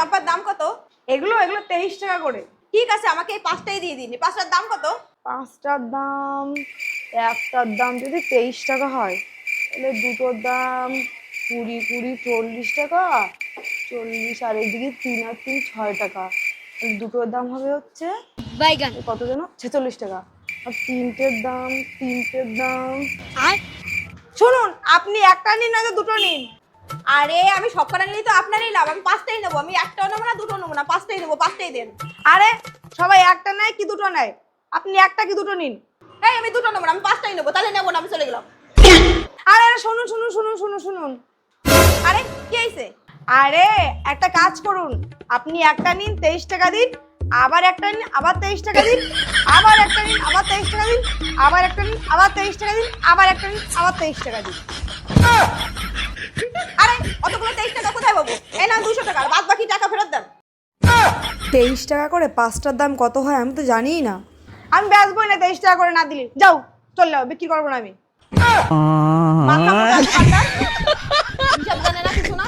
চম্পার দাম কত? এগুলো 23 টাকা করে। ঠিক আছে, আমাকে এই 5টাই দিয়ে দিন। 5টার দাম কত? 5টার দাম, একটার দাম যদি 23 টাকা হয় তাহলে দুটোর দাম 20 20 40 টাকা, 40 আর এদিকে 3 আর 3 6 টাকা, তাহলে দুটোর দাম হবে হচ্ছে বাইগান কত যেন 46 টাকা। আর তিনটের দাম আর শুনুন, আপনি একটা নিন না দুটো নিন। আরে আমি সব কটা নিলেই তো আপনারই লাভ। আমি 5টাই নেবো। আমি একটাও নেবো না, দুটো নেবো না, 5টাই নেবো। 5টাই দেন। আরে সবাই একটা নেয় কি দুটো নেয়? আপনি একটা কি দুটো নিন। এই আমি দুটো নেবো না, আমি 5টাই নেবো। তাহলে নেবো না, আমি চলে গেলাম। আরে আরে শুনুন শুনুন শুনুন শুনুন শুনুন আরে কি হয়েছে? আরে একটা কাজ করুন, আপনি একটা নিন 23 টাকা দিন, আবার একটা নিন আবার 23 টাকা দিন, আবার একটা নিন আবার 23 টাকা দিন, আবার একটা নিন আবার 23 টাকা দিন, আবার একটা নিন আবার 23 টাকা দিন। আরে অতগুলো 23 টাকা কোথায় পাবো? এই না 200 টাকা, আর বাদ বাকি টাকা ফেরত দেন। 23 টাকা করে 5টার দাম কত হয় আমি তো জানিই না। আমি বেচবই না 23 টাকা করে না দিলে। যাও চলে যাও, বিক্রি করবো না আমি। মাথা মোটা দোকানদার। হিসাব জানে না কিছু না।